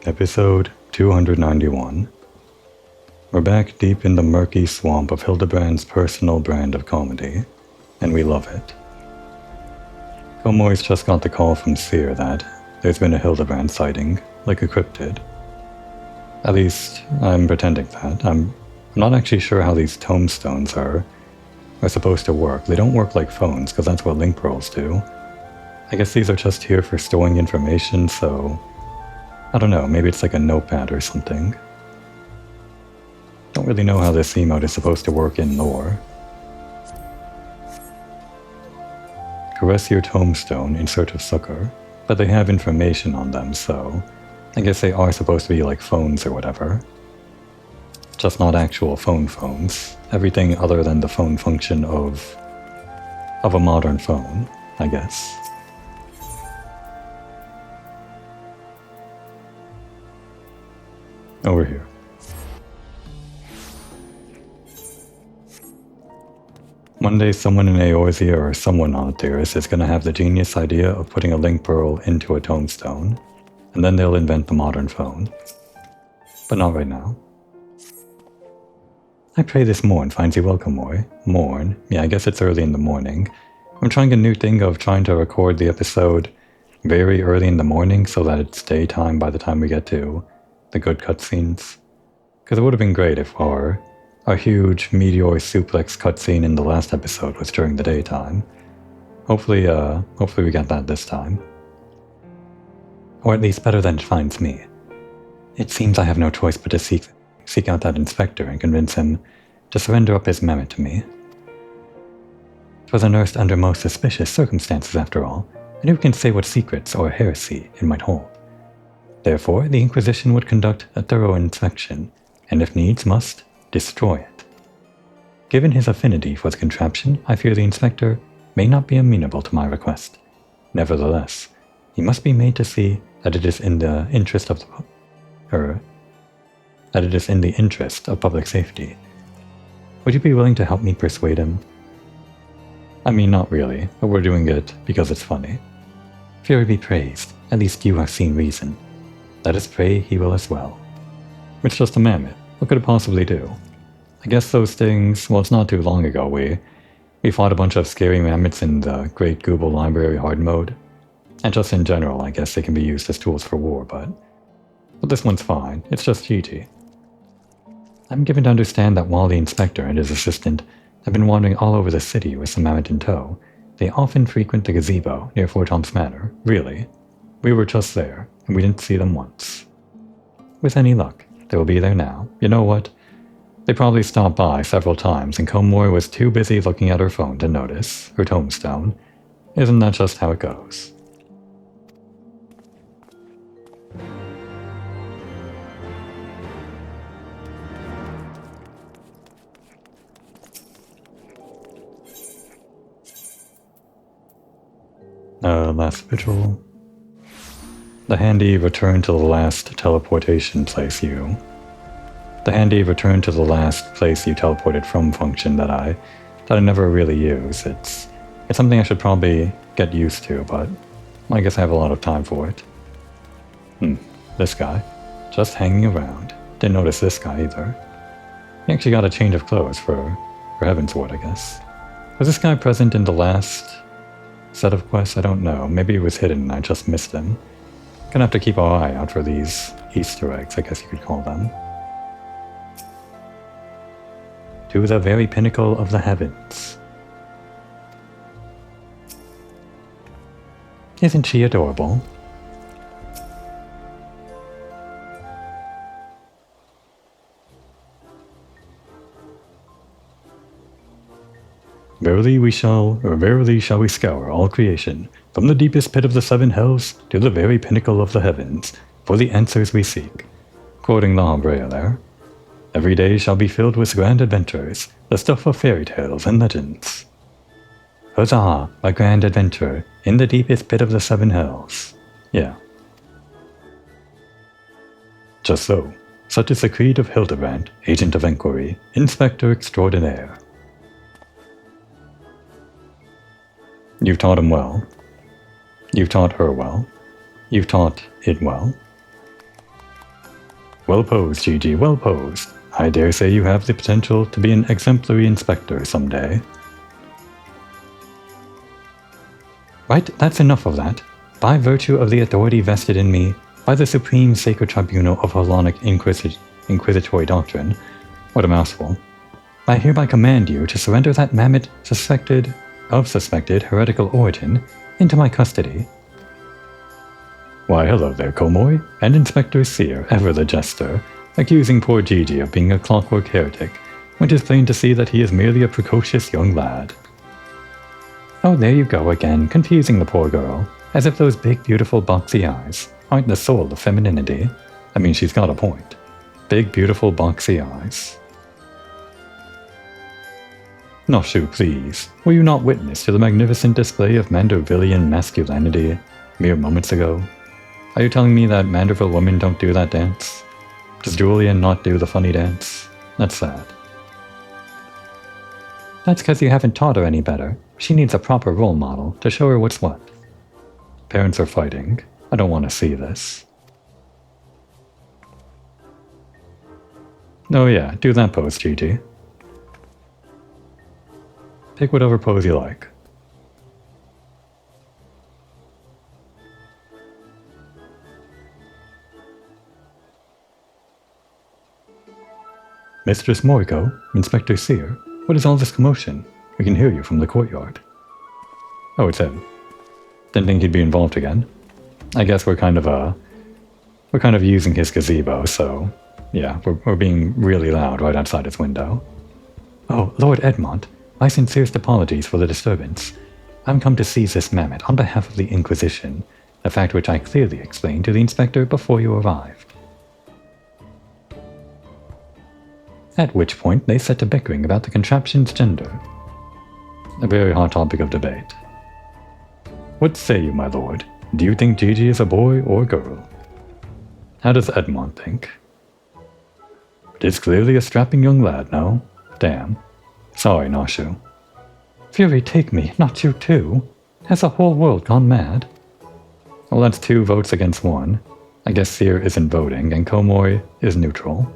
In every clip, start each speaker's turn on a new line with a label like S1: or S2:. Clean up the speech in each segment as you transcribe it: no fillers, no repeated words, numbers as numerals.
S1: Episode 291. We're back deep in the murky swamp of Hildebrand's personal brand of comedy, and we love it. Comoy's just got the call from Seer that there's been a Hildebrand sighting, like a cryptid. At least, I'm pretending that. I'm not actually sure how these tombstones are supposed to work. They don't work like phones, because that's what link pearls do. I guess these are just here for storing information, so I don't know, maybe it's like a notepad or something. Don't really know how this emote is supposed to work in lore. Caress your tombstone in search of succor, but they have information on them, so I guess they are supposed to be like phones or whatever. Just not actual phones. Everything other than the phone function of a modern phone, I guess. Over here. One day someone in Eorzea or someone out there is going to have the genius idea of putting a link pearl into a tombstone, and then they'll invent the modern phone. But not right now. I pray this morn finds you welcome, Moy. Morn? Yeah, I guess it's early in the morning. I'm trying a new thing of trying to record the episode very early in the morning so that it's daytime by the time we get to the good cutscenes. Because it would have been great if our huge meteor suplex cutscene in the last episode was during the daytime. Hopefully we get that this time. Or at least better than it finds me. It seems I have no choice but to seek out that inspector and convince him to surrender up his merit to me. 'Twas unearthed under most suspicious circumstances after all, and who can say what secrets or heresy it might hold? Therefore, the Inquisition would conduct a thorough inspection, and if needs must, destroy it. Given his affinity for the contraption, I fear the inspector may not be amenable to my request. Nevertheless, he must be made to see that it is in the interest of public safety. Would you be willing to help me persuade him? I mean, not really, but we're doing it because it's funny. Fury be praised, at least you have seen reason. Let us pray he will as well. It's just a mammoth. What could it possibly do? I guess those things, well, it's not too long ago we fought a bunch of scary mammoths in the Great Google Library hard mode. And just in general, I guess they can be used as tools for war, but this one's fine. It's just GG. I'm given to understand that while the inspector and his assistant have been wandering all over the city with the mammoth in tow, they often frequent the gazebo near Fort Tom's Manor. Really? We were just there, and we didn't see them once. With any luck, they will be there now. You know what? They probably stopped by several times, and Comoy was too busy looking at her phone to notice her tombstone. Isn't that just how it goes? Last vigil. The handy returned to the last teleportation place you teleported from function that I never really use. It's something I should probably get used to, but I guess I have a lot of time for it. This guy, just hanging around. Didn't notice this guy either. He actually got a change of clothes for Heavensward, I guess. Was this guy present in the last set of quests? I don't know. Maybe it was hidden and I just missed him. Gonna have to keep our eye out for these Easter eggs, I guess you could call them. To the very pinnacle of the heavens. Isn't she adorable? Verily shall we scour all creation, from the deepest pit of the seven hells to the very pinnacle of the heavens, for the answers we seek. Quoting La Habrea there. Every day shall be filled with grand adventures, the stuff of fairy tales and legends. Huzzah, a grand adventure, in the deepest pit of the seven hells. Yeah. Just so. Such is the creed of Hildebrand, agent of inquiry, inspector extraordinaire. You've taught him well. You've taught her well. You've taught it well. Well posed, Gigi, well posed. I dare say you have the potential to be an exemplary inspector someday. Right, that's enough of that. By virtue of the authority vested in me by the Supreme Sacred Tribunal of Hellenic Inquisitory Doctrine, what a mouthful, I hereby command you to surrender that mammoth suspected heretical origin into my custody. Why, hello there, Komoy, and Inspector Seer, ever the jester, accusing poor Gigi of being a clockwork heretic, when 'tis plain to see that he is merely a precocious young lad. Oh, there you go again, confusing the poor girl, as if those big, beautiful, boxy eyes aren't the soul of femininity. I mean, she's got a point. Big, beautiful, boxy eyes. Noshu, please, were you not witness to the magnificent display of Mandervillian masculinity mere moments ago? Are you telling me that Manderville women don't do that dance? Does Julian not do the funny dance? That's sad. That's because you haven't taught her any better. She needs a proper role model to show her what's what. Parents are fighting. I don't want to see this. Oh yeah, do that pose, Gigi. Pick whatever pose you like. Mistress Moriko, Inspector Seer, what is all this commotion? We can hear you from the courtyard. Oh, it's him. Didn't think he'd be involved again. I guess we're kind of using his gazebo, so yeah, we're being really loud right outside his window. Oh, Lord Edmond, my sincerest apologies for the disturbance. I'm come to seize this mammoth on behalf of the Inquisition, a fact which I clearly explained to the inspector before you arrived. At which point they set to bickering about the contraption's gender. A very hot topic of debate. What say you, my lord? Do you think Gigi is a boy or a girl? How does Edmond think? It is clearly a strapping young lad, no? Damn. Sorry, Noshu. Fury take me, not you too. Has the whole world gone mad? Well, that's 2 votes against 1. I guess Seer isn't voting, and Komoy is neutral.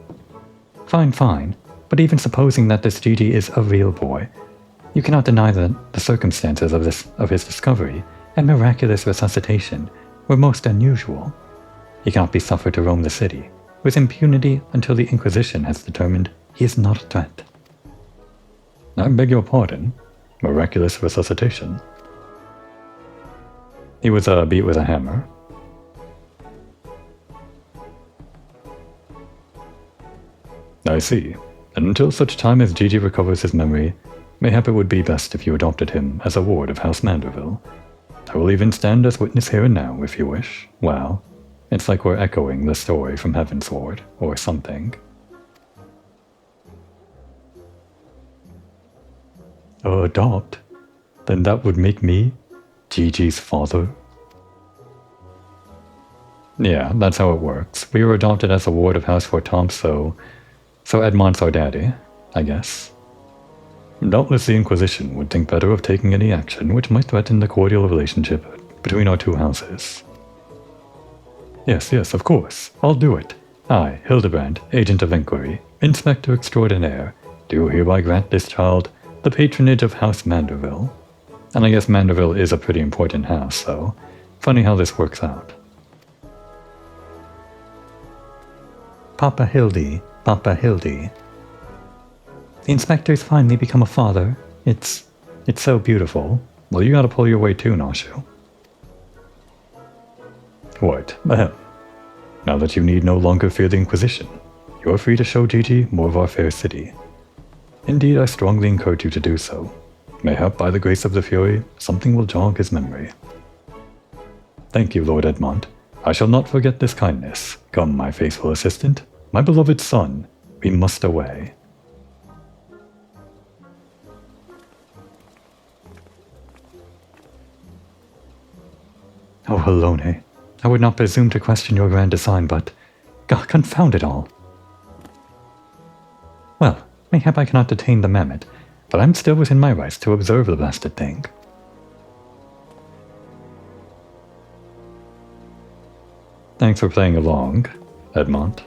S1: Fine, fine, but even supposing that this Gigi is a real boy, you cannot deny that the circumstances of his discovery and miraculous resuscitation were most unusual. He cannot be suffered to roam the city with impunity until the Inquisition has determined he is not a threat. I beg your pardon. Miraculous resuscitation. He was beat with a hammer. I see. And until such time as Gigi recovers his memory, mayhap it would be best if you adopted him as a ward of House Manderville. I will even stand as witness here and now, if you wish. Wow. It's like we're echoing the story from Heavensward, or something. Adopt? Then that would make me Gigi's father? Yeah, that's how it works. We were adopted as a ward of House Fortomp, so Edmond's our daddy, I guess. Doubtless the Inquisition would think better of taking any action which might threaten the cordial relationship between our 2 houses. Yes, of course. I'll do it. I, Hildebrand, Agent of Inquiry, Inspector Extraordinaire, do hereby grant this child the patronage of House Manderville. And I guess Manderville is a pretty important house, so funny how this works out. Papa Hildy, Papa Hildy. The inspector's finally become a father. It's so beautiful. Well, you gotta pull your weight too, Noshu. What? Ahem. Now that you need no longer fear the Inquisition, you are free to show Gigi more of our fair city. Indeed, I strongly encourage you to do so. Mayhap by the grace of the Fury, something will jog his memory. Thank you, Lord Edmond. I shall not forget this kindness. Come, my faithful assistant, my beloved son, we must away. Oh, Helone, I would not presume to question your grand design, but God, confound it all. Well, mayhap I cannot detain the mammoth, but I'm still within my rights to observe the blasted thing. Thanks for playing along, Edmond.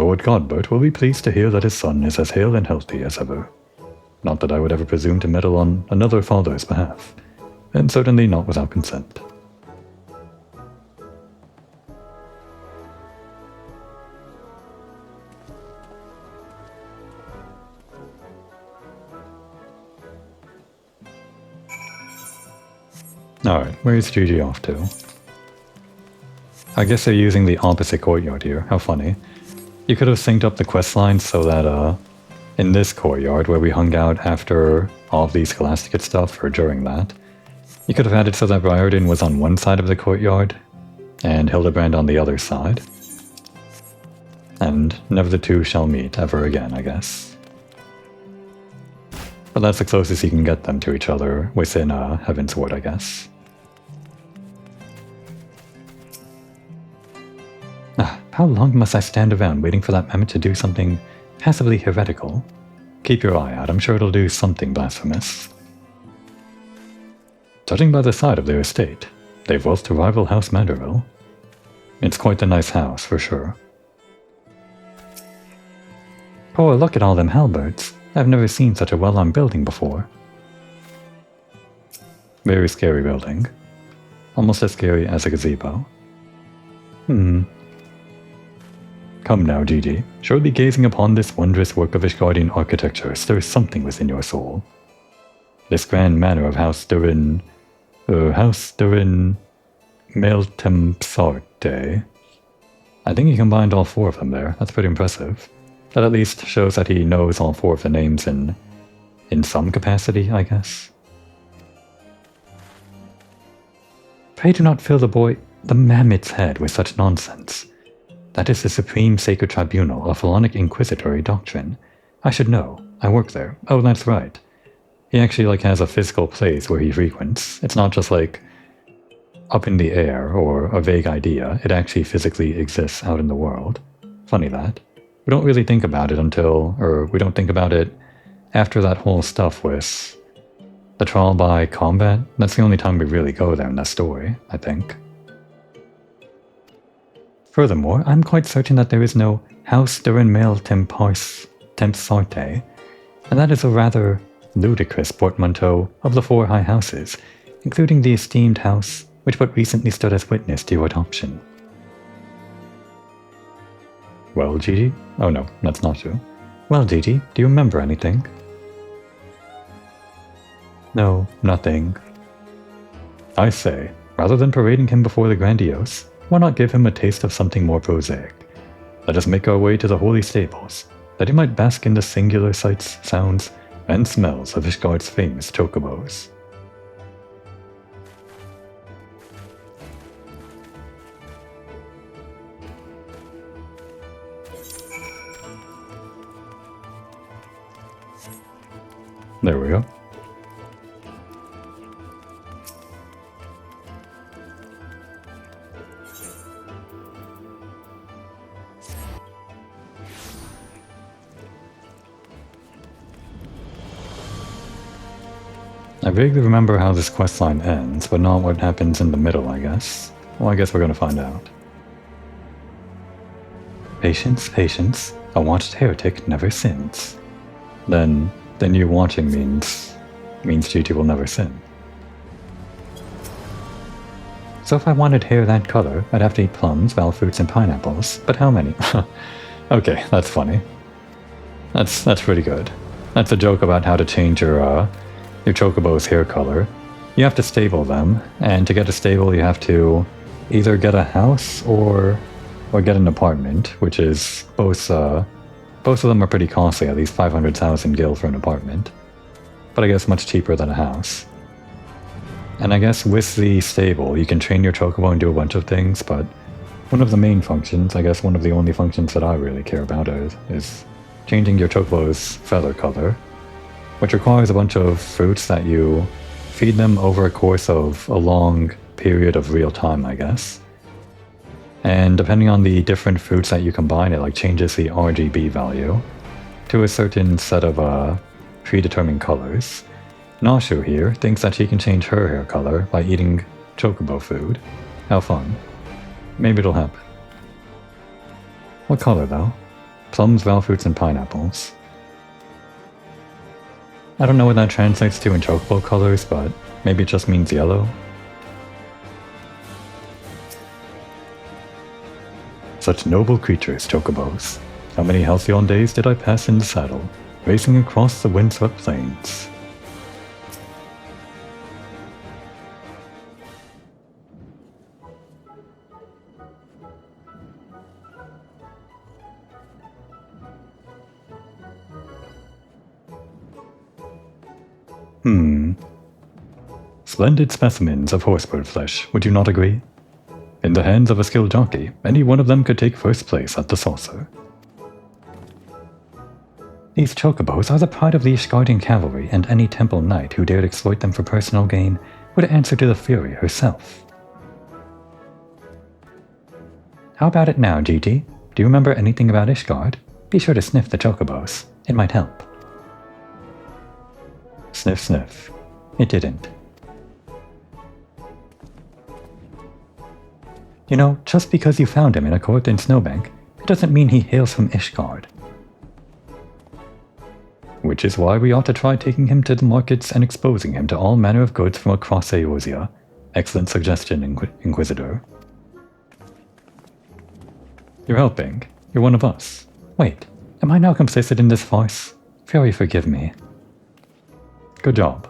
S1: Lord Godbert will be pleased to hear that his son is as hale and healthy as ever. Not that I would ever presume to meddle on another father's behalf, and certainly not without consent. Alright, where is Gigi off to? I guess they're using the opposite courtyard here, how funny. You could have synced up the quest lines so that, in this courtyard where we hung out after all of the Scholasticate stuff, or during that, you could have had it so that Briarden was on one side of the courtyard, and Hildebrand on the other side. And never the two shall meet ever again, I guess. But that's the closest you can get them to each other within Heavensward, I guess. How long must I stand around waiting for that mammoth to do something passively heretical? Keep your eye out, I'm sure it'll do something blasphemous. Judging by the side of their estate, they've wealth to rival House Manderville. It's quite a nice house, for sure. Oh, look at all them halberds. I've never seen such a well-armed building before. Very scary building. Almost as scary as a gazebo. Come now, Gigi. Surely gazing upon this wondrous work of Ishgardian architecture stirs something within your soul. This grand manor of House Durin Meltemsarte. I think he combined all four of them there. That's pretty impressive. That at least shows that he knows all four of the names in some capacity, I guess. Pray do not fill the mammoth's head with such nonsense. That is the supreme sacred tribunal of Felonic Inquisitory doctrine. I should know. I work there. Oh, that's right. He actually has a physical place where he frequents. It's not just up in the air or a vague idea. It actually physically exists out in the world. Funny that. We don't really think about it we don't think about it after that whole stuff with the trial by combat. That's the only time we really go there in that story, I think. Furthermore, I'm quite certain that there is no House Durin Male Tempsarte, and that is a rather ludicrous portmanteau of the four high houses, including the esteemed house which but recently stood as witness to your adoption. Well, Gigi? Oh no, that's not true. Well, Gigi, do you remember anything? No, nothing. I say, rather than parading him before the grandiose, why not give him a taste of something more prosaic? Let us make our way to the holy stables, that he might bask in the singular sights, sounds, and smells of Ishgard's famous chocobos. There we go. I vaguely remember how this questline ends, but not what happens in the middle, I guess. Well, I guess we're gonna find out. Patience, patience. A watched heretic never sins. Then you watching means GT will never sin. So if I wanted hair that color, I'd have to eat plums, val fruits, and pineapples. But how many? Okay, that's funny. That's pretty good. That's a joke about how to change your chocobo's hair color. You have to stable them, and to get a stable you have to either get a house or get an apartment, which is both of them are pretty costly, at least 500,000 gil for an apartment. But I guess much cheaper than a house. And I guess with the stable you can train your chocobo and do a bunch of things, but one of the main functions, I guess one of the only functions that I really care about is changing your chocobo's feather color, which requires a bunch of fruits that you feed them over a course of a long period of real time, I guess. And depending on the different fruits that you combine, it changes the RGB value to a certain set of predetermined colors. Nashu here thinks that she can change her hair color by eating chocobo food. How fun. Maybe it'll happen. What color though? Plums, raw fruits, and pineapples. I don't know what that translates to in chocobo colors, but maybe it just means yellow. Such noble creatures, chocobos. How many halcyon days did I pass in the saddle, racing across the windswept plains? Splendid specimens of horsebird flesh, would you not agree? In the hands of a skilled jockey, any one of them could take first place at the saucer. These chocobos are the pride of the Ishgardian cavalry, and any temple knight who dared exploit them for personal gain would answer to the Fury herself. How about it now, GT? Do you remember anything about Ishgard? Be sure to sniff the chocobos. It might help. Sniff, sniff. It didn't. You know, just because you found him in a court in Snowbank, it doesn't mean he hails from Ishgard. Which is why we ought to try taking him to the markets and exposing him to all manner of goods from across Eorzea. Excellent suggestion, Inquisitor. You're helping. You're one of us. Wait, am I now complicit in this farce? Fury, forgive me. Good job.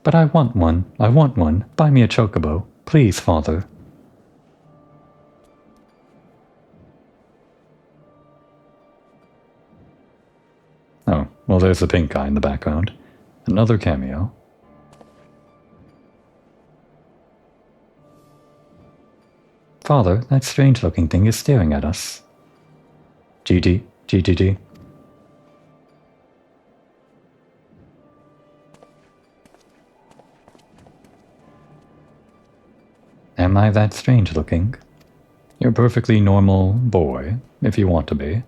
S1: But I want one. I want one. Buy me a chocobo. Please, father. Oh, well there's the pink guy in the background. Another cameo. Father, that strange-looking thing is staring at us. GG. GGG. Am I that strange looking? You're a perfectly normal boy, if you want to be.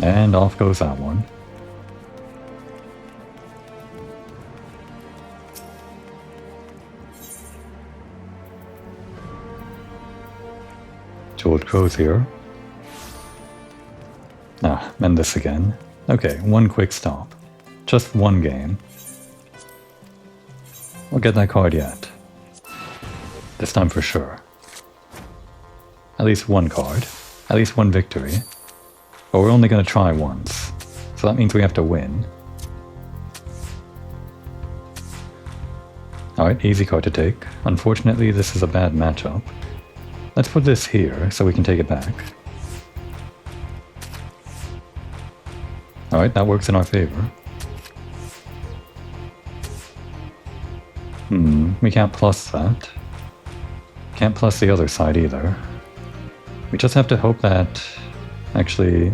S1: And off goes that one. Jeweled Crow's here. Ah, and this again. Okay, one quick stop. Just one game. We'll get that card yet. This time for sure. At least one card. At least one victory. But we're only going to try once. So that means we have to win. Alright, easy card to take. Unfortunately, this is a bad matchup. Let's put this here so we can take it back. Alright, that works in our favor. We can't plus that. Can't plus the other side either. We just have to hope that... Actually...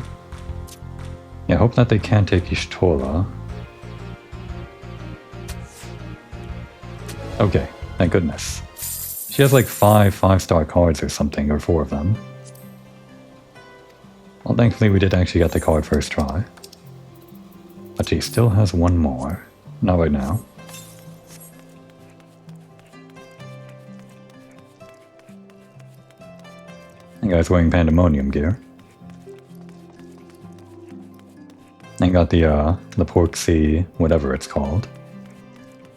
S1: Yeah, hope that they can't take Y'shtola. Okay, thank goodness. She has like 5-star cards or something, or 4 of them. Well, thankfully we did actually get the card first try. But she still has one more. Not right now. That guy's wearing Pandemonium gear. And got the Porksy, whatever it's called.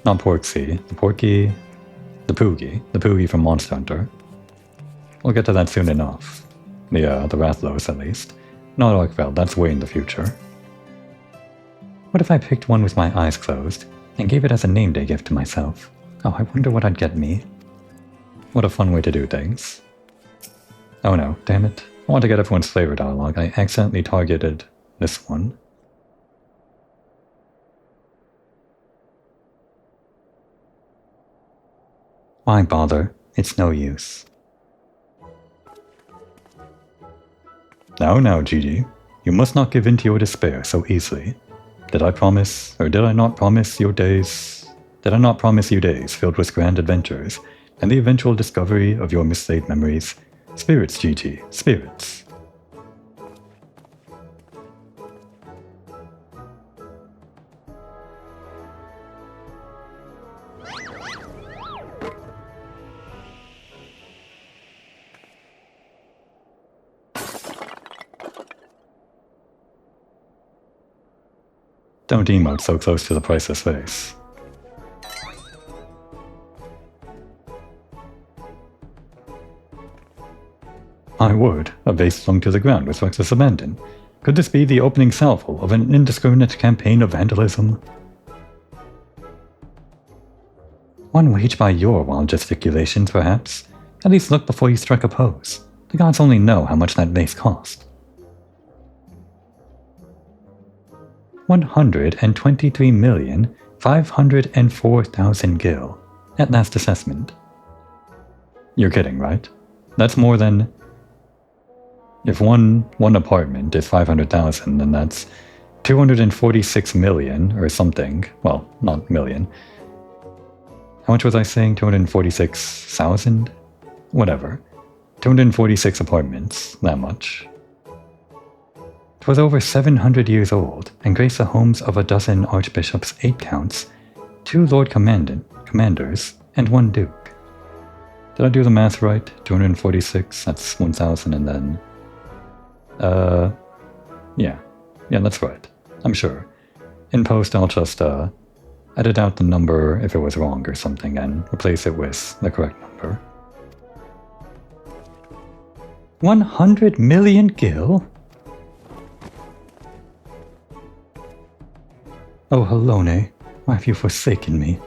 S1: Not Porksy, the Porky... The Poogie from Monster Hunter. We'll get to that soon enough. The Rathlos, at least. Not Arkveld, that's way in the future. What if I picked one with my eyes closed, and gave it as a name day gift to myself? Oh, I wonder what I'd get me. What a fun way to do things. Oh no, damn it. I want to get everyone's flavor dialogue. I accidentally targeted this one. Why bother? It's no use. Now, Gigi. You must not give in to your despair so easily. Did I promise, or did I not promise you days filled with grand adventures, and the eventual discovery of your mislaid memories? Spirits, GT, spirits. Don't emote so close to the priceless face. My word, a vase flung to the ground with reckless abandon. Could this be the opening salvo of an indiscriminate campaign of vandalism? One waged by your wild gesticulations, perhaps? At least look before you strike a pose. The gods only know how much that vase cost. 123,504,000 gil, at last assessment. You're kidding, right? That's more than... If one apartment is 500,000, then that's 246 million or something. Well, not million. How much was I saying? 246,000? Whatever. 246 apartments, that much. It was over 700 years old, and graced the homes of a dozen archbishops, 8 counts, 2 lord commanders, and 1 duke. Did I do the math right? 246, that's 1,000, and then... Yeah, that's right. I'm sure. In post, I'll just, edit out the number if it was wrong or something and replace it with the correct number. 100 million gil? Oh, Helone, why have you forsaken me?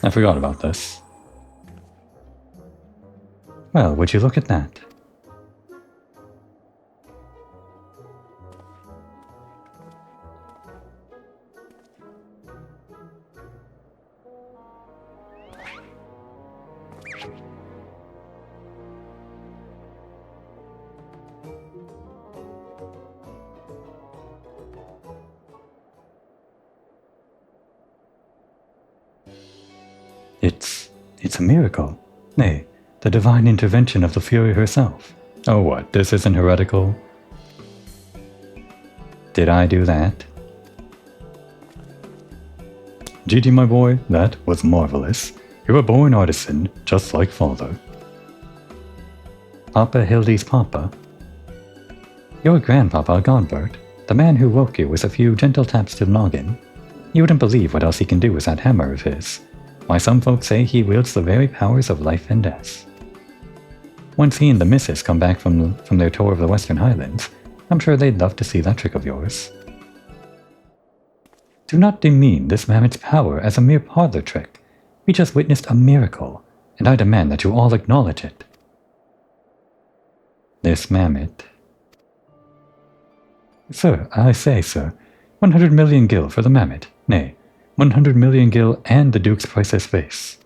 S1: I forgot about this. Well, would you look at that? It's a miracle. Nay, the divine intervention of the Fury herself. Oh what, this isn't heretical? Did I do that? GG my boy, that was marvelous. You're a born artisan, just like father. Papa Hildy's papa. Your grandpapa Godbert, the man who woke you with a few gentle taps to the noggin. You wouldn't believe what else he can do with that hammer of his. Why, some folks say he wields the very powers of life and death. Once he and the missus come back from their tour of the Western Highlands, I'm sure they'd love to see that trick of yours. Do not demean this mammoth's power as a mere parlor trick. We just witnessed a miracle, and I demand that you all acknowledge it. This mammoth. Sir, I say, sir, 100 million gil for the mammoth, nay, 100 million gil and the Duke's priceless vase.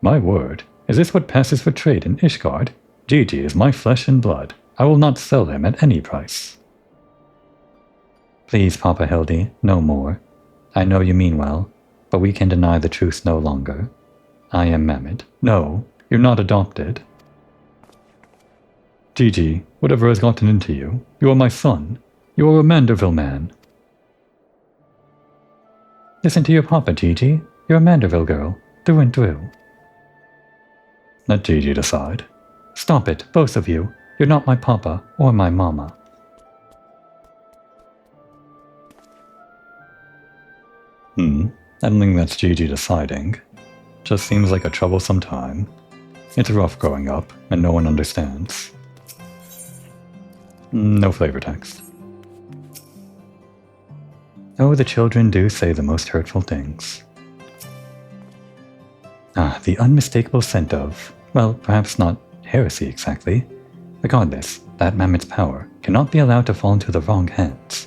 S1: My word, is this what passes for trade in Ishgard? Gigi is my flesh and blood. I will not sell him at any price. Please, Papa Hildy, no more. I know you mean well, but we can deny the truth no longer. I am Mammoth. No, you're not adopted. Gigi, whatever has gotten into you, you are my son. You are a Manderville man. Listen to your papa, Gigi. You're a Manderville girl, through and through. Let Gigi decide. Stop it, both of you. You're not my papa or my mama. I don't think that's Gigi deciding. Just seems like a troublesome time. It's rough growing up, and no one understands. No flavor text. Oh, the children do say the most hurtful things. The unmistakable scent of, well, perhaps not heresy exactly. Regardless, that mammoth's power cannot be allowed to fall into the wrong hands.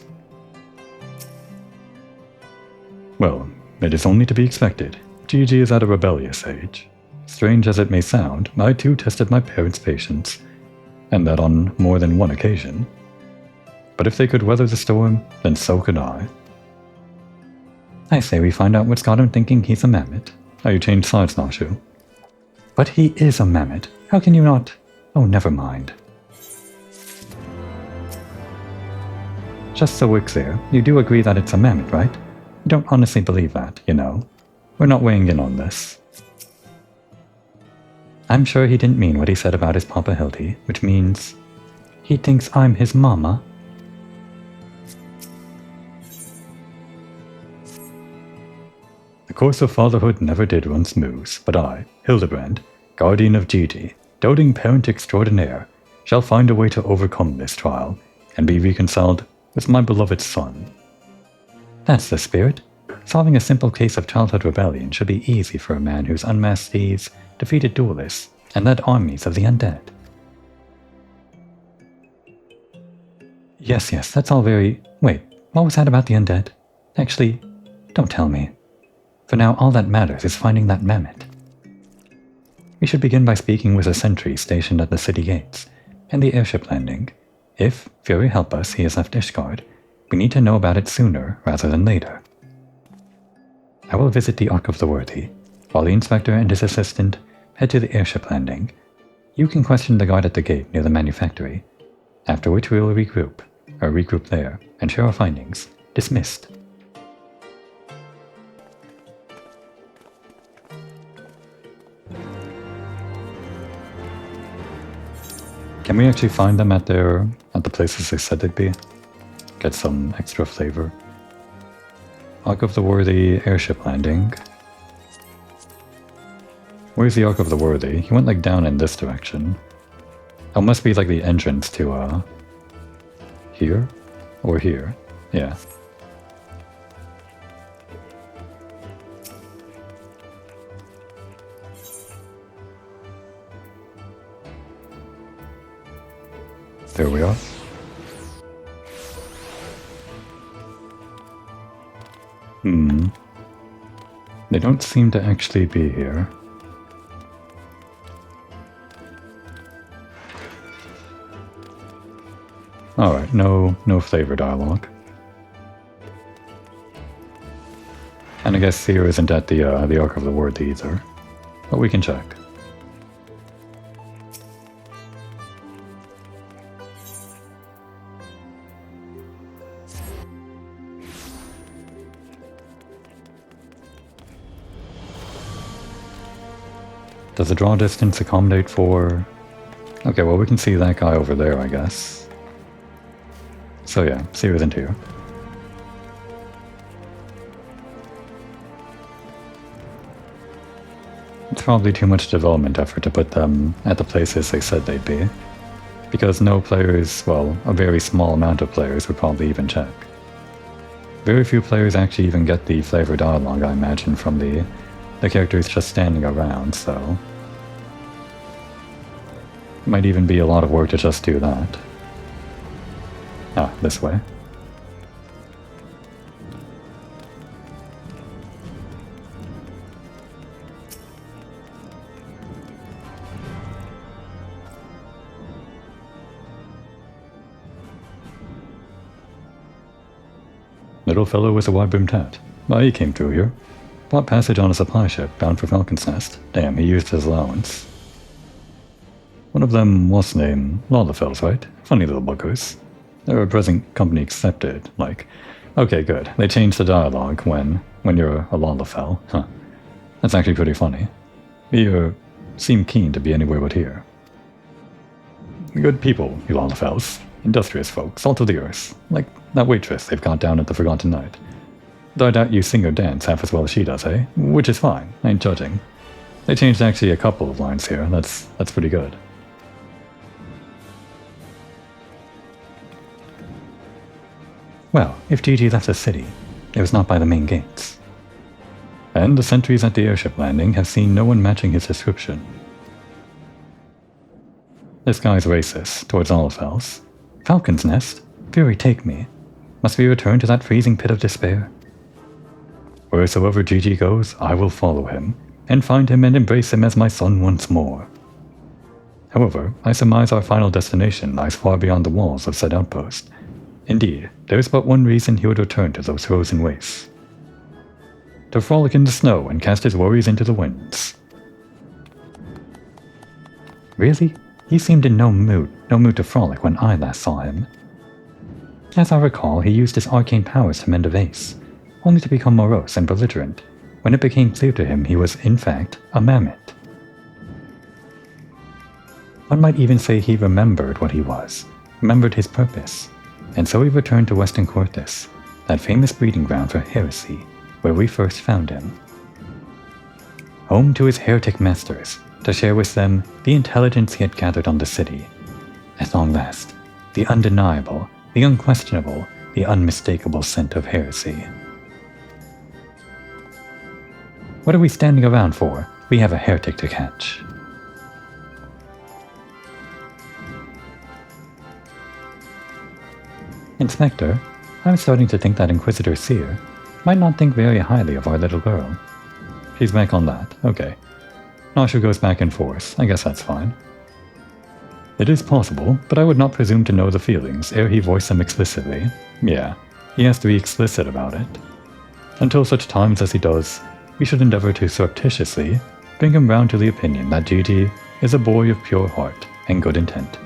S1: Well, it is only to be expected. Gigi is at a rebellious age. Strange as it may sound, I too tested my parents' patience, and that on more than one occasion. But if they could weather the storm, then so could I. I say we find out what's got him thinking he's a mammoth. Oh, you changed sides, not you? But he is a mammoth. How can you not? Oh, never mind. Just so we're clear, you do agree that it's a mammoth, right? You don't honestly believe that, you know. We're not weighing in on this. I'm sure he didn't mean what he said about his Papa Hildy, which means he thinks I'm his mama. The course of fatherhood never did run smooth, but I, Hildebrand, guardian of Gigi, doting parent extraordinaire, shall find a way to overcome this trial and be reconciled with my beloved son. That's the spirit. Solving a simple case of childhood rebellion should be easy for a man who's unmasked thieves, defeated duelists, and led armies of the undead. Yes, that's all very... Wait, what was that about the undead? Actually, don't tell me. For now, all that matters is finding that mammoth. We should begin by speaking with a sentry stationed at the city gates and the airship landing. If, Fury help us, he has left Ishgard, we need to know about it sooner rather than later. I will visit the Ark of the Worthy, while the inspector and his assistant head to the airship landing. You can question the guard at the gate near the manufactory, after which we will regroup there, and share our findings. Dismissed. Can we actually find them at the places they said they'd be? Get some extra flavor. Ark of the Worthy airship landing. Where's the Ark of the Worthy? He went like down in this direction. Oh, must be like the entrance to here? Or here? Yeah. There we are. They don't seem to actually be here. Alright, no flavor dialogue. And I guess Seer isn't at the Ark of the Worthy either. But we can check. Does the draw distance accommodate for... Okay, well we can see that guy over there, I guess. So yeah, Seer isn't here. It's probably too much development effort to put them at the places they said they'd be. Because no players, well, a very small amount of players would probably even check. Very few players actually even get the flavor dialogue, I imagine, from the characters just standing around, so... It might even be a lot of work to just do that. Ah, this way. Little fellow with a wide-brimmed hat. Why, he came through here. Bought passage on a supply ship bound for Falcon's Nest. Damn, he used his allowance. One of them was named Lalafels, right? Funny little buggers. Their present company accepted, like... Okay, good. They changed the dialogue when you're a Lalafel. Huh. That's actually pretty funny. You seem keen to be anywhere but here. Good people, you Lalafels. Industrious folk, salt of the earth. Like that waitress they've got down at the Forgotten Night. Though I doubt you sing or dance half as well as she does, eh? Which is fine, I ain't judging. They changed actually a couple of lines here, that's pretty good. Well, if Gigi left the city, it was not by the main gates. And the sentries at the airship landing have seen no one matching his description. This guy's racist towards Lalafels. Falcon's Nest? Fury take me. Must we return to that freezing pit of despair? Wheresoever Gigi goes, I will follow him, and find him and embrace him as my son once more. However, I surmise our final destination lies far beyond the walls of said outpost. Indeed, there is but one reason he would return to those frozen wastes. To frolic in the snow and cast his worries into the winds. Really? He seemed in no mood to frolic when I last saw him. As I recall, he used his arcane powers to mend a vase, only to become morose and belligerent, when it became clear to him he was, in fact, a mammoth. One might even say he remembered what he was, remembered his purpose, and so he returned to Western Quartus, that famous breeding ground for heresy, where we first found him. Home to his heretic masters, to share with them the intelligence he had gathered on the city. At long last, the undeniable, the unquestionable, the unmistakable scent of heresy. What are we standing around for? We have a heretic to catch. Inspector, I'm starting to think that Inquisitor Seer might not think very highly of our little girl. She's back on that, okay. Nashu goes back and forth, I guess that's fine. It is possible, but I would not presume to know the feelings ere he voice them explicitly. Yeah, he has to be explicit about it. Until such times as he does, we should endeavor to surreptitiously bring him round to the opinion that Gigi is a boy of pure heart and good intent.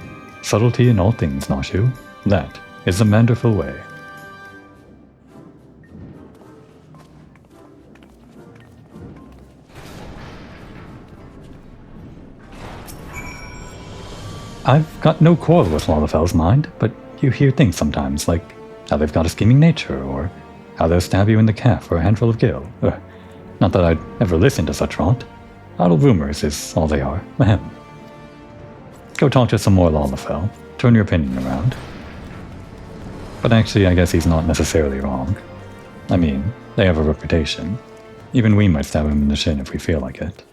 S1: Subtlety in all things, Nashu. That is the manderful way. I've got no quarrel with Lalafel's mind, but you hear things sometimes, like how they've got a scheming nature, or how they'll stab you in the calf for a handful of gil. Not that I'd ever listen to such rot. Idle rumors is all they are. Ahem. Go talk to some more Lalafel. Turn your opinion around. But actually, I guess he's not necessarily wrong. I mean, they have a reputation. Even we might stab him in the shin if we feel like it.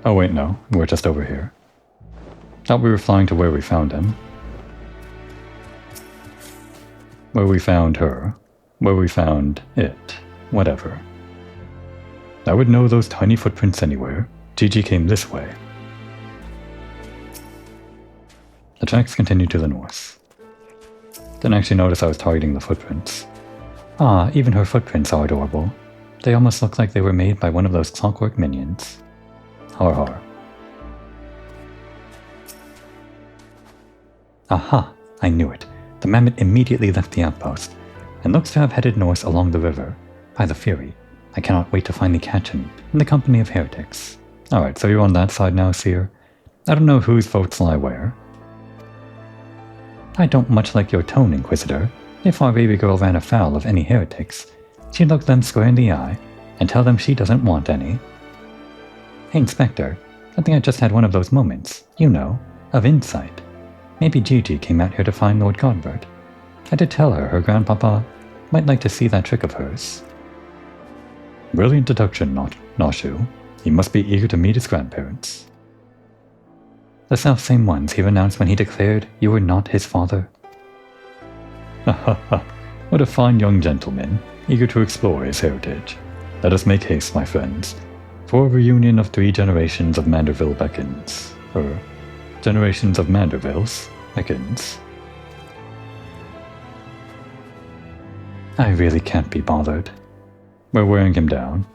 S1: Oh wait, no, we're just over here. Thought we were flying to where we found him. Where we found her. Where we found it. Whatever. I would know those tiny footprints anywhere. Gigi came this way. The tracks continue to the north. Didn't actually notice I was targeting the footprints. Ah, even her footprints are adorable. They almost look like they were made by one of those clockwork minions. Har har. Aha! I knew it. The mammoth immediately left the outpost, and looks to have headed north along the river. By the Fury, I cannot wait to finally catch him in the company of heretics. Alright, so you're on that side now, Seer. I don't know whose votes lie where. I don't much like your tone, Inquisitor. If our baby girl ran afoul of any heretics, she'd look them square in the eye and tell them she doesn't want any. Hey, Inspector, I think I just had one of those moments, you know, of insight. Maybe Gigi came out here to find Lord Godbert. I did tell her grandpapa might like to see that trick of hers. Brilliant deduction, Nashu. He must be eager to meet his grandparents. The self-same ones he renounced when he declared you were not his father. Ha ha ha, what a fine young gentleman, eager to explore his heritage. Let us make haste, my friends. For a reunion of 3 generations of Manderville beckons. Generations of Mandervilles beckons. I really can't be bothered. We're wearing him down.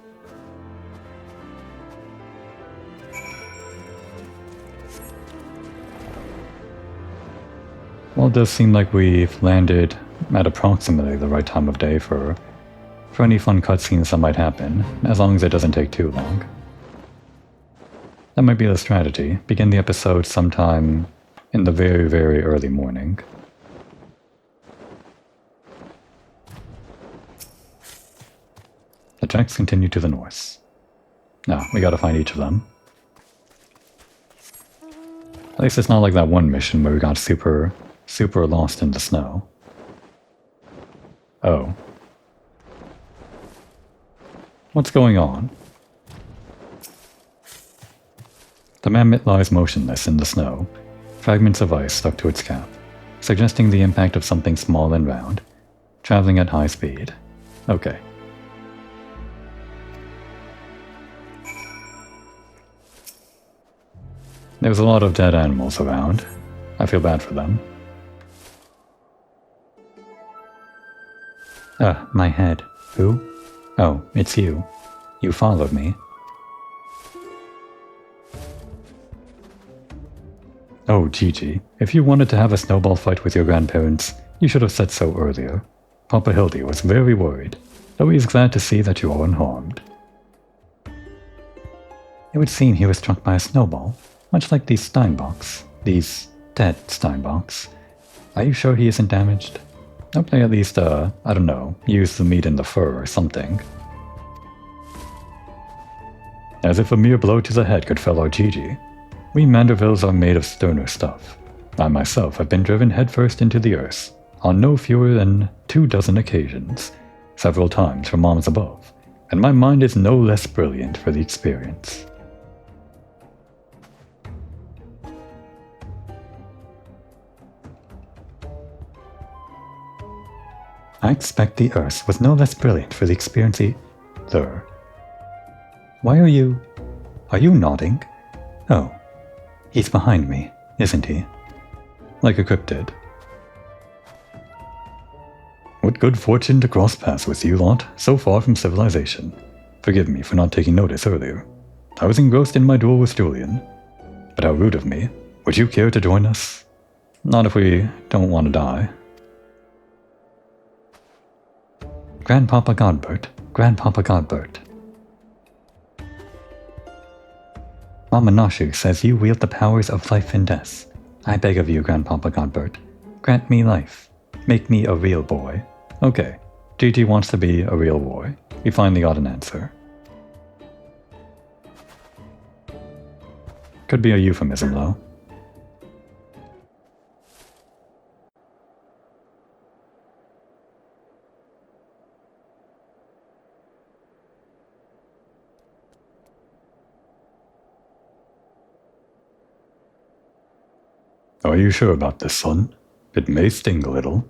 S1: Well, it does seem like we've landed at approximately the right time of day for any fun cutscenes that might happen, as long as it doesn't take too long. That might be the strategy. Begin the episode sometime in the very, very early morning. The tracks continue to the north. Now, we gotta find each of them. At least it's not like that one mission where we got super lost in the snow. Oh. What's going on? The mammoth lies motionless in the snow, fragments of ice stuck to its cap, suggesting the impact of something small and round, traveling at high speed. Okay. There's a lot of dead animals around. I feel bad for them. My head. Who? Oh, it's you. You followed me. Oh, Gigi, if you wanted to have a snowball fight with your grandparents, you should have said so earlier. Papa Hildy was very worried, though he is glad to see that you are unharmed. It would seem he was struck by a snowball, much like these Steinbocks. These dead Steinbocks. Are you sure he isn't damaged? Hope they at least, I don't know, use the meat in the fur or something. As if a mere blow to the head could fell our Gigi. We Mandervilles are made of sterner stuff. I myself have been driven headfirst into the earth, on no fewer than 24 occasions, several times from moms above, and my mind is no less brilliant for the experience. I expect the earth was no less brilliant for the experience either. Why are you nodding? Oh. He's behind me, isn't he? Like a cryptid. What good fortune to cross paths with you lot, so far from civilization. Forgive me for not taking notice earlier. I was engrossed in my duel with Julian. But how rude of me. Would you care to join us? Not if we don't want to die. Grandpapa Godbert, Grandpapa Godbert. Mama Nashu says you wield the powers of life and death. I beg of you, Grandpapa Godbert, grant me life. Make me a real boy. Okay, Gigi wants to be a real boy. We finally got an answer. Could be a euphemism, though. Are you sure about this, son? It may sting a little.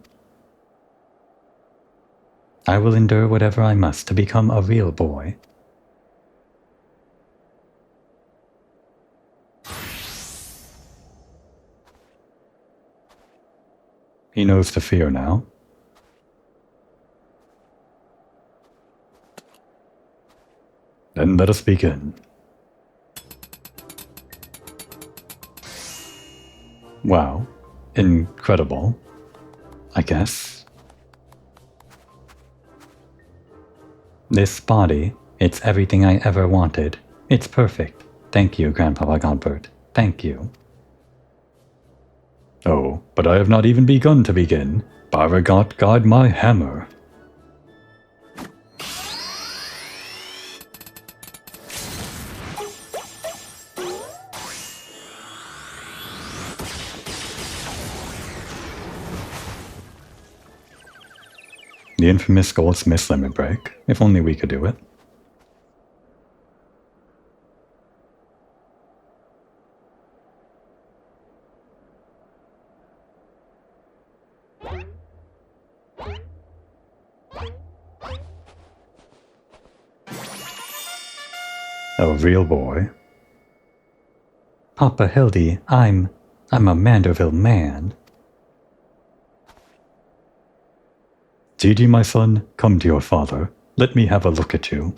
S1: I will endure whatever I must to become a real boy. He knows the fear now. Then let us begin. Wow. Incredible. I guess. This body, it's everything I ever wanted. It's perfect. Thank you, Grandpapa Godbert. Thank you. Oh, but I have not even begun to begin. Baragot, guide my hammer. The infamous Goldsmith's limit break. If only we could do it. A real boy. Papa Hildy, I'm a Manderville man. Gigi, my son, come to your father. Let me have a look at you.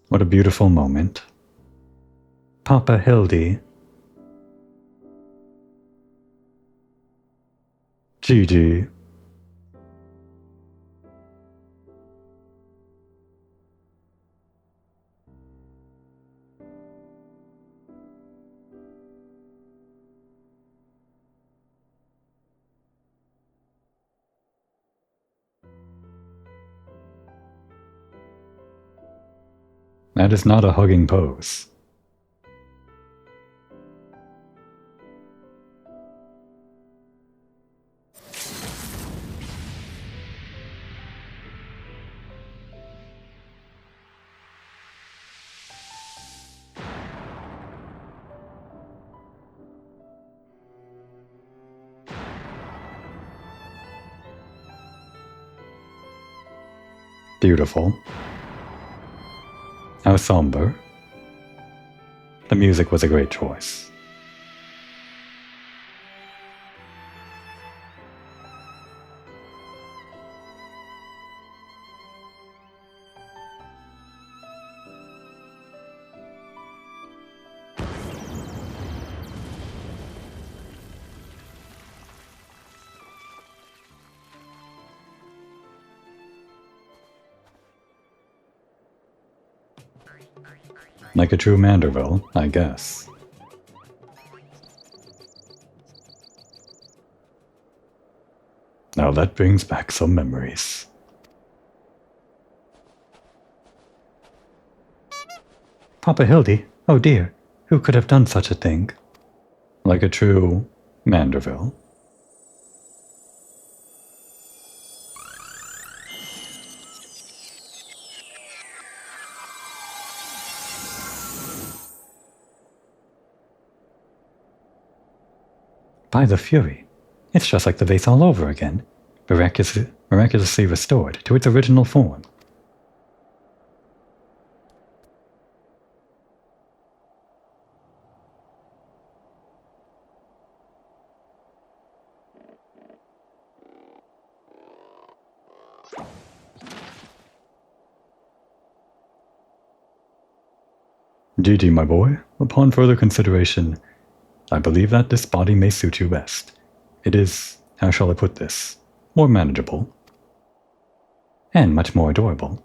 S1: What a beautiful moment. Papa Hildy. Gigi. That is not a hugging pose. Beautiful. How somber. The music was a great choice. Like a true Manderville, I guess. Now that brings back some memories. Papa Hildy, oh dear, who could have done such a thing? Like a true Manderville. By the Fury, it's just like the vase all over again, miraculously restored to its original form. Gigi, my boy, upon further consideration, I believe that this body may suit you best. It is, how shall I put this, more manageable. And much more adorable.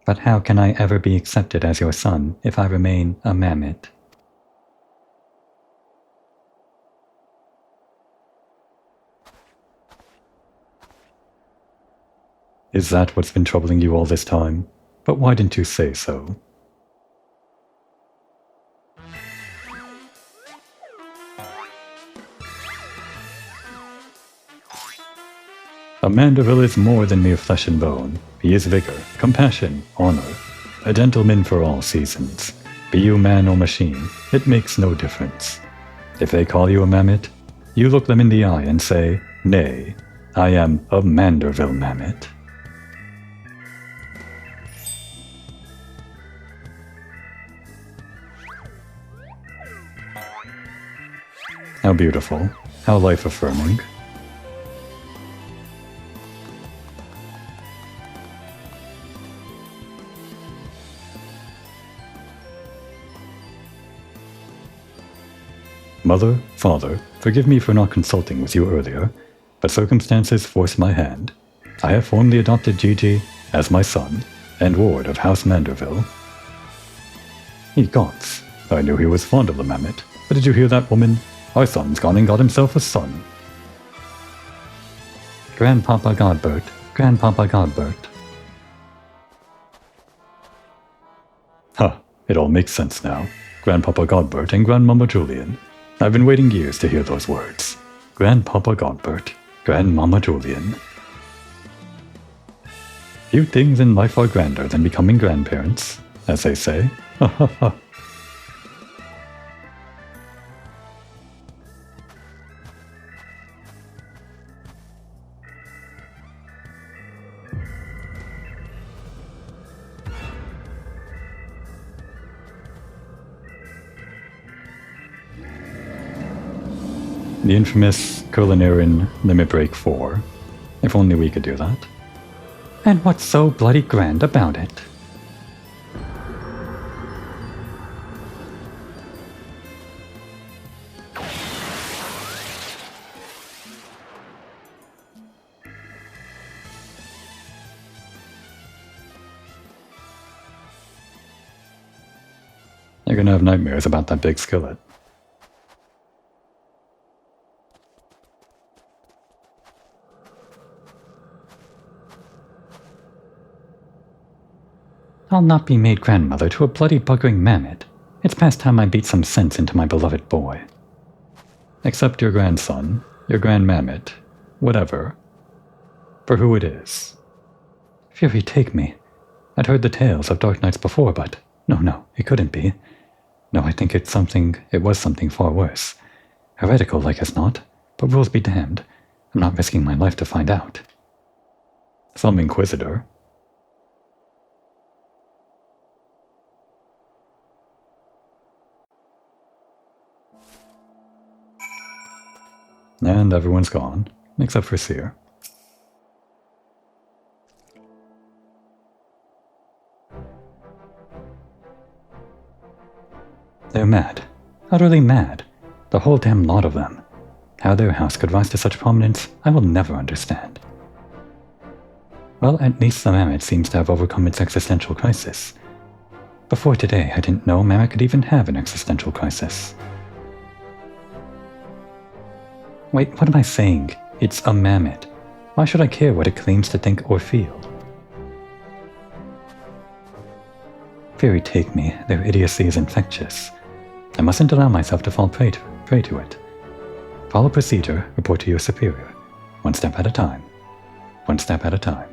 S1: But how can I ever be accepted as your son if I remain a mammoth? Is that what's been troubling you all this time? But why didn't you say so? A Manderville is more than mere flesh and bone. He is vigor, compassion, honor. A gentleman for all seasons. Be you man or machine, it makes no difference. If they call you a mammoth, you look them in the eye and say, "Nay, I am a Manderville mammoth." How beautiful, how life-affirming. Mother, father, forgive me for not consulting with you earlier, but circumstances forced my hand. I have formally adopted Gigi as my son and ward of House Manderville. Ye gods, I knew he was fond of the mammoth, but did you hear that, woman? Our son's gone and got himself a son. Grandpapa Godbert, Grandpapa Godbert. Huh, it all makes sense now. Grandpapa Godbert and Grandmama Julian. I've been waiting years to hear those words. Grandpapa Godbert, Grandmama Julian. Few things in life are grander than becoming grandparents, as they say. Ha ha ha. The infamous culinarian limit break 4. If only we could do that. And what's so bloody grand about it? You're gonna have nightmares about that big skillet. I'll not be made grandmother to a bloody buggering mammoth. It's past time I beat some sense into my beloved boy. Except your grandson, your grandmammoth, whatever. For who it is. Fury take me. I'd heard the tales of dark nights before, but no, it couldn't be. No, I think it was something far worse. Heretical like as not, but rules be damned. I'm not risking my life to find out. Some inquisitor. And everyone's gone, except for Seer. They're mad. Utterly mad. The whole damn lot of them. How their house could rise to such prominence, I will never understand. Well, at least the Mammoth seems to have overcome its existential crisis. Before today, I didn't know Mammoth could even have an existential crisis. Wait, what am I saying? It's a Mammoth. Why should I care what it claims to think or feel? Fairy take me, their idiocy is infectious. I mustn't allow myself to fall prey to it. Follow procedure, report to your superior. One step at a time. One step at a time.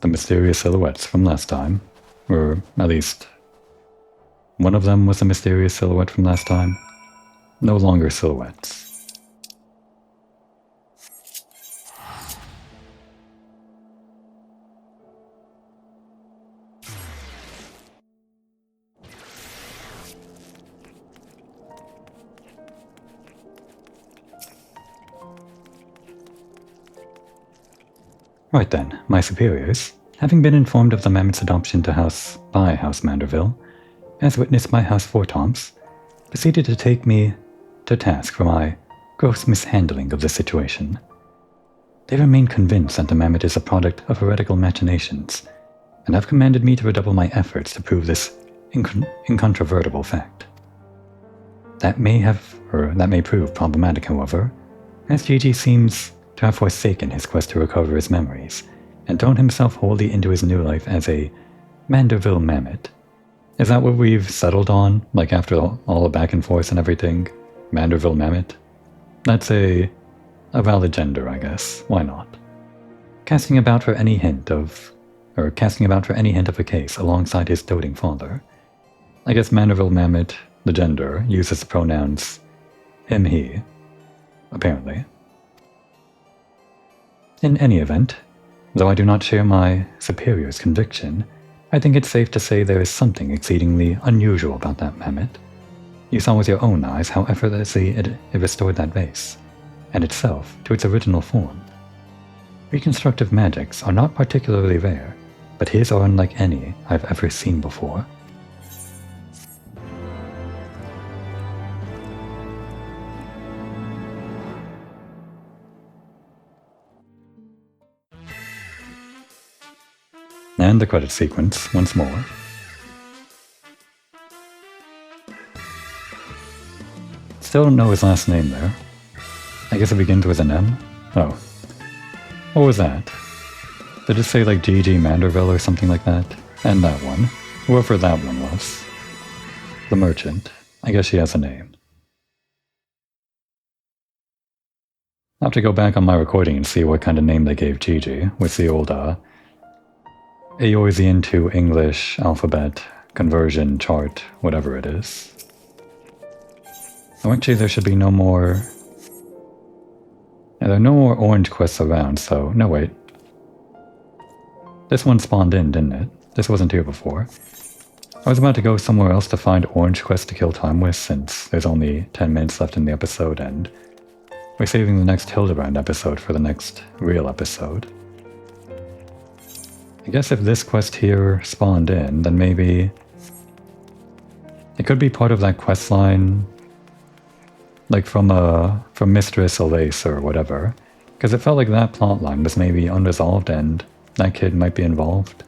S1: The mysterious silhouettes from last time, or at least one of them was a mysterious silhouette from last time, no longer silhouettes. Right then, my superiors, having been informed of the Mammoth's adoption to House Manderville, as witnessed by House Fortomps, proceeded to take me to task for my gross mishandling of the situation. They remain convinced that the Mammoth is a product of heretical machinations, and have commanded me to redouble my efforts to prove this incontrovertible fact. That may prove problematic, however, as Gigi seems to have forsaken his quest to recover his memories, and thrown himself wholly into his new life as a Manderville Mammoth. Is that what we've settled on, like after all the back and forth and everything? Manderville Mammoth? That's a valid gender, I guess. Why not? Casting about for any hint of a case alongside his doting father. I guess Manderville Mammoth, the gender, uses the pronouns him, he, apparently. In any event, though I do not share my superior's conviction, I think it's safe to say there is something exceedingly unusual about that Mammoth. You saw with your own eyes how effortlessly it restored that vase, and itself to its original form. Reconstructive magics are not particularly rare, but his are unlike any I've ever seen before. And the credit sequence once more. Still don't know his last name there. I guess it begins with an M? Oh. What was that? Did it say like G.G. Manderville or something like that? And that one. Whoever that one was. The merchant. I guess she has a name. I'll have to go back on my recording and see what kind of name they gave Gigi with the old Eoysian to English alphabet conversion chart, whatever it is. Oh, actually, there should be no more... Yeah, there are no more orange quests around, so... No, wait. This one spawned in, didn't it? This wasn't here before. I was about to go somewhere else to find orange quests to kill time with, since there's only 10 minutes left in the episode, and we're saving the next Hildebrand episode for the next real episode. I guess if this quest here spawned in, then maybe it could be part of that quest line, like from Mistress Elise or whatever, because it felt like that plot line was maybe unresolved and that kid might be involved.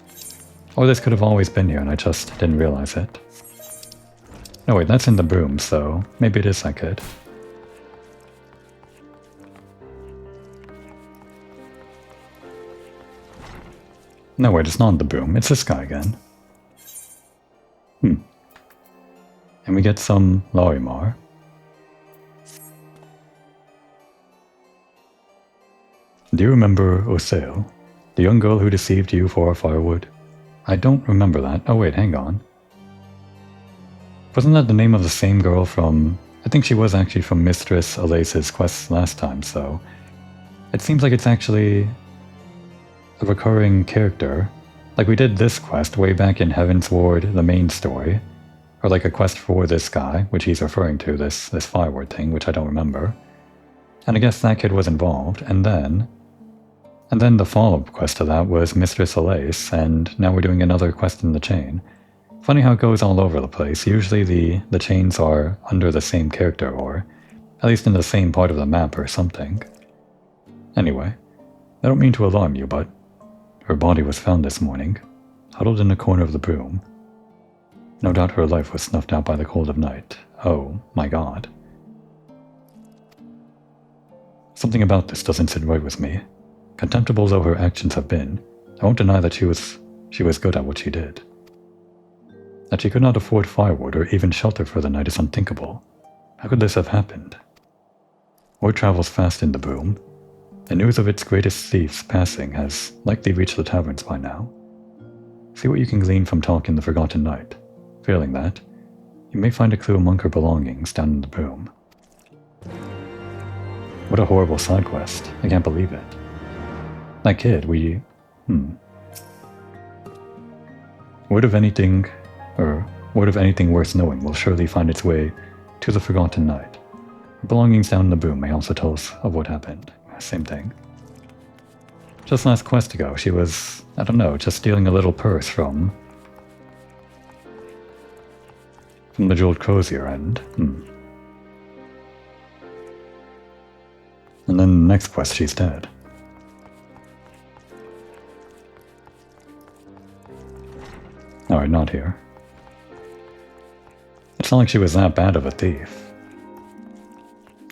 S1: Or this could have always been here and I just didn't realize it. No wait, that's in the broom, so maybe it is that kid. No wait, it's not the broom, it's this guy again. And we get some Lorimar. Do you remember Osail, the young girl who deceived you for our firewood? I don't remember that. Oh wait, hang on. Wasn't that the name of the same girl from... I think she was actually from Mistress Elise's quest last time, so... It seems like it's actually... a recurring character. Like we did this quest way back in Heavensward, the main story. Or like a quest for this guy, which he's referring to, this fireword thing, which I don't remember. And I guess that kid was involved, and then the follow-up quest to that was Mistress Elise, and now we're doing another quest in the chain. Funny how it goes all over the place. Usually the chains are under the same character, or at least in the same part of the map or something. Anyway, I don't mean to alarm you, but her body was found this morning, huddled in a corner of the broom. No doubt her life was snuffed out by the cold of night. Oh, my God. Something about this doesn't sit right with me. Contemptible though her actions have been, I won't deny that she was good at what she did. That she could not afford firewood or even shelter for the night is unthinkable. How could this have happened? Word travels fast in the broom. The news of its greatest thief's passing has likely reached the taverns by now. See what you can glean from talk in the Forgotten Night. Failing that, you may find a clue among her belongings down in the broom. What a horrible side quest. I can't believe it. That kid, Word of anything worth knowing will surely find its way to the Forgotten Night. Her belongings down in the broom may also tell us of what happened. Same thing. Just last quest ago, she was, I don't know, just stealing a little purse from the jeweled crozier and, And then the next quest, she's dead. Alright, not here. It's not like she was that bad of a thief.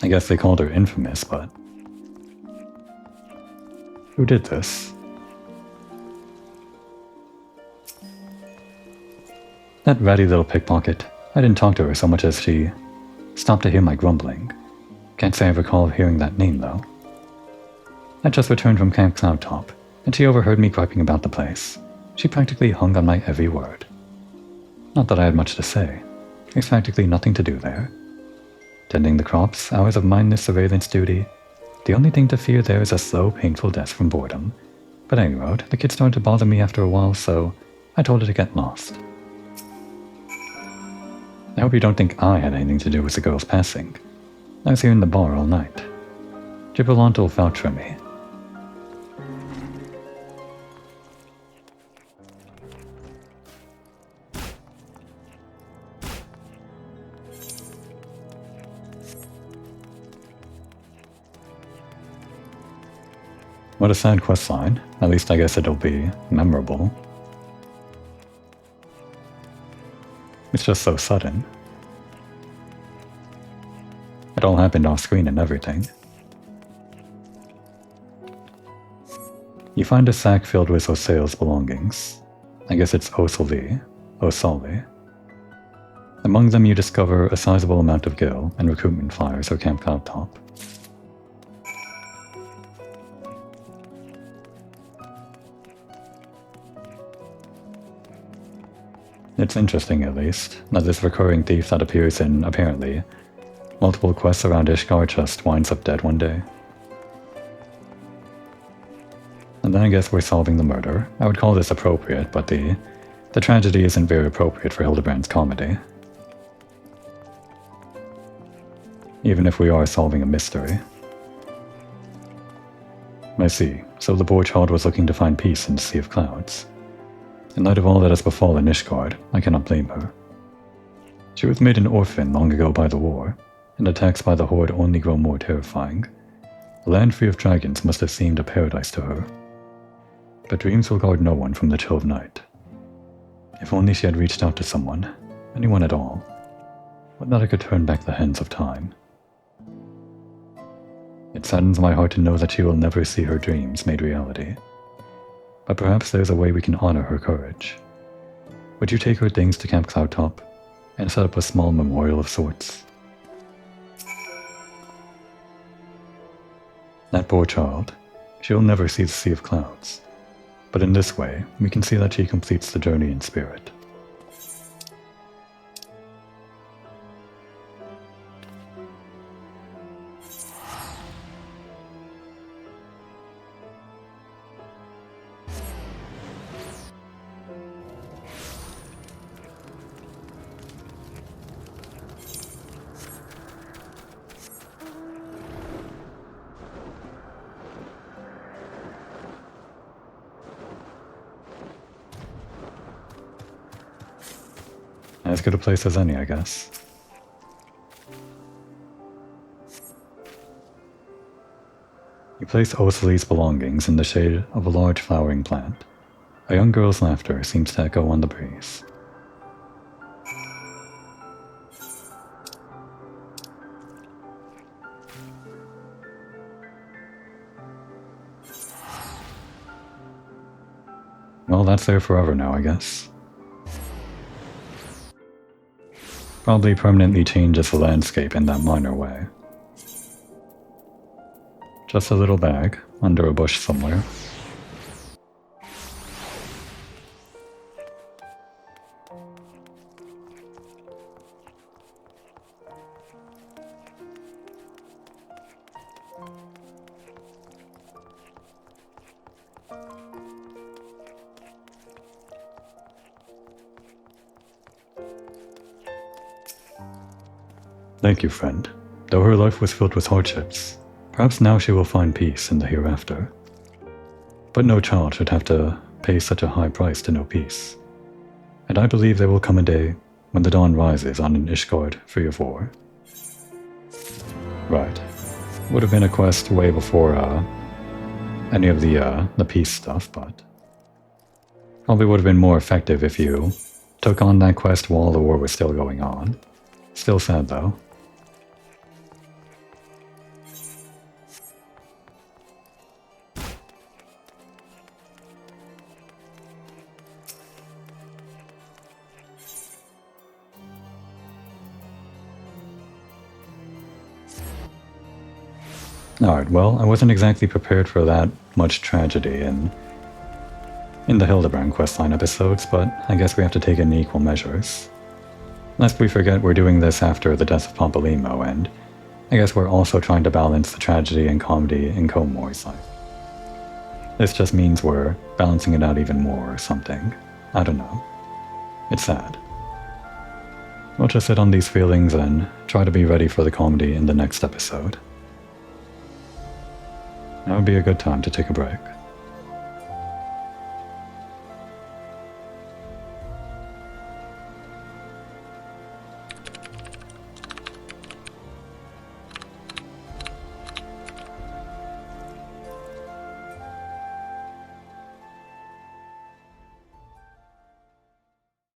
S1: I guess they called her infamous, but who did this? That ratty little pickpocket. I didn't talk to her so much as she stopped to hear my grumbling. Can't say I recall hearing that name, though. I just returned from Camp Cloudtop, and she overheard me griping about the place. She practically hung on my every word. Not that I had much to say. There's practically nothing to do there. Tending the crops, hours of mindless surveillance duty. The only thing to fear there is a slow, painful death from boredom. But anyway, the kid started to bother me after a while, so I told her to get lost. I hope you don't think I had anything to do with the girl's passing. I was here in the bar all night. Gibberlant will vouch for me. What a sad questline. At least I guess it'll be memorable. It's just so sudden. It all happened off screen and everything. You find a sack filled with Oseo's belongings. I guess it's Osali. Among them you discover a sizable amount of gil and recruitment flyers for Camp Cloudtop. It's interesting, at least, that this recurring thief that appears in, apparently, multiple quests around Ishgard just winds up dead one day. And then I guess we're solving the murder. I would call this appropriate, but the tragedy isn't very appropriate for Hildebrand's comedy. Even if we are solving a mystery. I see, so the poor child was looking to find peace in the Sea of Clouds. In light of all that has befallen Ishgard, I cannot blame her. She was made an orphan long ago by the war, and attacks by the Horde only grow more terrifying. A land free of dragons must have seemed a paradise to her. But dreams will guard no one from the chill of night. If only she had reached out to someone, anyone at all. Would that I could turn back the hands of time. It saddens my heart to know that she will never see her dreams made reality. But perhaps there's a way we can honor her courage. Would you take her things to Camp Cloudtop and set up a small memorial of sorts? That poor child, she'll never see the Sea of Clouds. But in this way, we can see that she completes the journey in spirit. As good a place as any, I guess. You place Othelie's belongings in the shade of a large flowering plant. A young girl's laughter seems to echo on the breeze. Well, that's there forever now, I guess. Probably permanently changes the landscape in that minor way. Just a little bag, under a bush somewhere. Thank you, friend. Though her life was filled with hardships, perhaps now she will find peace in the hereafter. But no child should have to pay such a high price to know peace. And I believe there will come a day when the dawn rises on an Ishgard free of war. Right. Would have been a quest way before any of the peace stuff, but probably would have been more effective if you took on that quest while the war was still going on. Still sad though. Alright, well, I wasn't exactly prepared for that much tragedy in the Hildebrand questline episodes, but I guess we have to take it in equal measures. Lest we forget we're doing this after the death of Pampalimo, and I guess we're also trying to balance the tragedy and comedy in Komori's life. This just means we're balancing it out even more or something. I don't know. It's sad. We'll just sit on these feelings and try to be ready for the comedy in the next episode. That would be a good time to take a break.